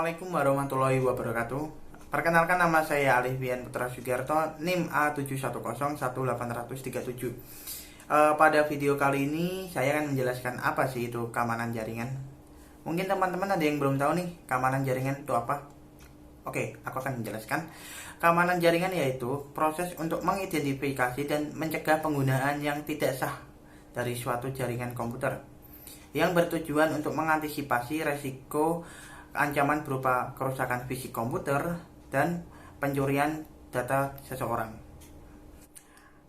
Assalamualaikum warahmatullahi wabarakatuh. Perkenalkan, nama saya Alif Putra Sugiarto, NIM A71011837. Pada video kali ini saya akan menjelaskan apa sih itu keamanan jaringan. Mungkin teman-teman ada yang belum tahu nih, keamanan jaringan itu apa? Oke, aku akan menjelaskan. Keamanan jaringan yaitu proses untuk mengidentifikasi dan mencegah penggunaan yang tidak sah dari suatu jaringan komputer, yang bertujuan untuk mengantisipasi resiko ancaman berupa kerusakan fisik komputer dan pencurian data seseorang.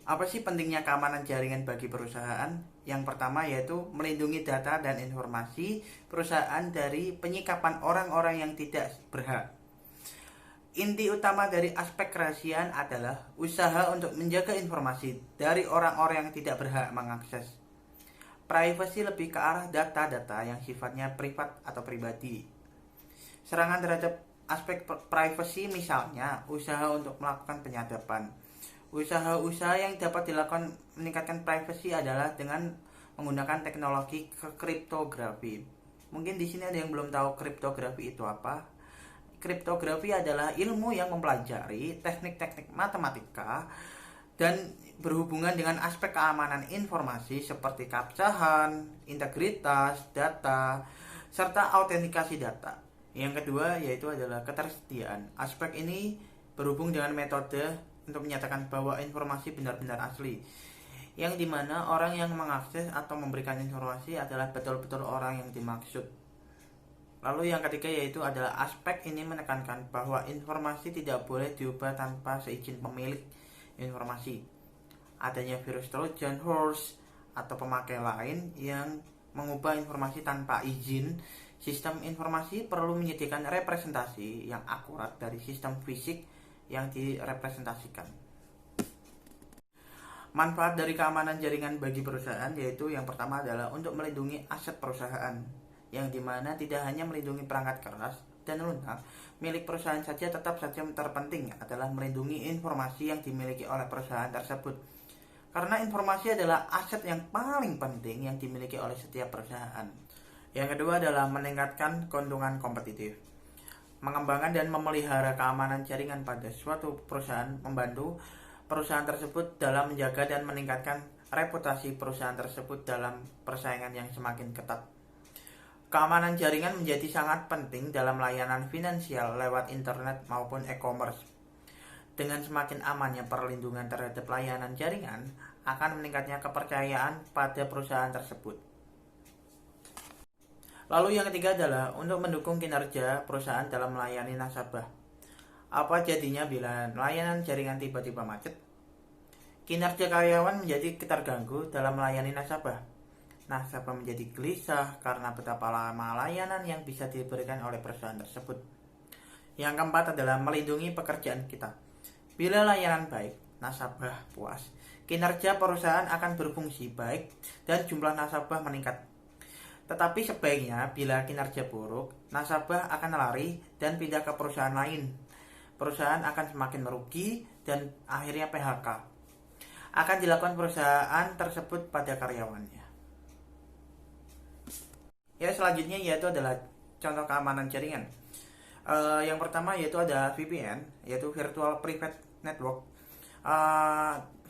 Apa sih pentingnya keamanan jaringan bagi perusahaan? Yang pertama yaitu melindungi data dan informasi perusahaan dari penyikapan orang-orang yang tidak berhak. Inti utama dari aspek kerahasiaan adalah usaha untuk menjaga informasi dari orang-orang yang tidak berhak mengakses. Privacy lebih ke arah data-data yang sifatnya privat atau pribadi. Serangan terhadap aspek privacy misalnya usaha untuk melakukan penyadapan. Usaha-usaha yang dapat dilakukan meningkatkan privacy adalah dengan menggunakan teknologi kriptografi. Mungkin di sini ada yang belum tahu kriptografi itu apa. Kriptografi adalah ilmu yang mempelajari teknik-teknik matematika dan berhubungan dengan aspek keamanan informasi seperti keabsahan, integritas data, serta autentikasi data. Yang kedua yaitu adalah ketersediaan. Aspek ini berhubung dengan metode untuk menyatakan bahwa informasi benar-benar asli, yang dimana orang yang mengakses atau memberikan informasi adalah betul-betul orang yang dimaksud. Lalu yang ketiga yaitu adalah aspek ini menekankan bahwa informasi tidak boleh diubah tanpa seizin pemilik informasi. Adanya virus trojan, horse, atau pemakai lain yang mengubah informasi tanpa izin. Sistem informasi perlu menyediakan representasi yang akurat dari sistem fisik yang direpresentasikan. Manfaat dari keamanan jaringan bagi perusahaan yaitu yang pertama adalah untuk melindungi aset perusahaan, yang dimana tidak hanya melindungi perangkat keras dan lunak milik perusahaan saja, tetap saja terpenting adalah melindungi informasi yang dimiliki oleh perusahaan tersebut, karena informasi adalah aset yang paling penting yang dimiliki oleh setiap perusahaan. Yang kedua adalah meningkatkan keuntungan kompetitif. Mengembangkan dan memelihara keamanan jaringan pada suatu perusahaan membantu perusahaan tersebut dalam menjaga dan meningkatkan reputasi perusahaan tersebut dalam persaingan yang semakin ketat. Keamanan jaringan menjadi sangat penting dalam layanan finansial lewat internet maupun e-commerce. Dengan semakin amannya perlindungan terhadap layanan jaringan, akan meningkatnya kepercayaan pada perusahaan tersebut. Lalu yang ketiga adalah untuk mendukung kinerja perusahaan dalam melayani nasabah. Apa jadinya bila layanan jaringan tiba-tiba macet? Kinerja karyawan menjadi terganggu dalam melayani nasabah. Nasabah menjadi gelisah karena betapa lama layanan yang bisa diberikan oleh perusahaan tersebut. Yang keempat adalah melindungi pekerjaan kita. Bila layanan baik, nasabah puas, kinerja perusahaan akan berfungsi baik dan jumlah nasabah meningkat. Tetapi sebaiknya bila kinerja buruk, nasabah akan lari dan pindah ke perusahaan lain. Perusahaan akan semakin merugi dan akhirnya PHK akan dilakukan perusahaan tersebut pada karyawannya. Ya, selanjutnya yaitu adalah contoh keamanan jaringan. Yang pertama yaitu ada VPN, yaitu Virtual Private Network.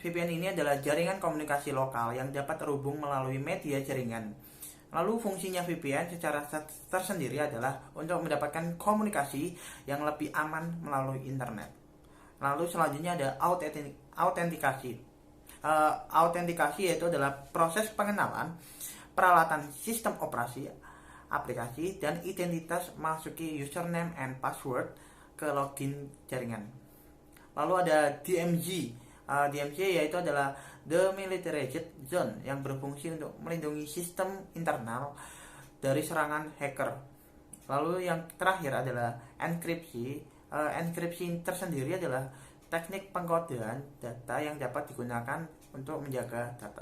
VPN ini adalah jaringan komunikasi lokal yang dapat terhubung melalui media jaringan. Lalu fungsinya VPN secara tersendiri adalah untuk mendapatkan komunikasi yang lebih aman melalui internet. Lalu selanjutnya ada autentikasi. Autentikasi yaitu adalah proses pengenalan peralatan sistem operasi, aplikasi, dan identitas masuki username and password ke login jaringan. Lalu ada DMZ. DMZ yaitu adalah Demilitarized Zone yang berfungsi untuk melindungi sistem internal dari serangan hacker. Lalu yang terakhir adalah enkripsi. Enkripsi tersendiri adalah teknik pengkodean data yang dapat digunakan untuk menjaga data.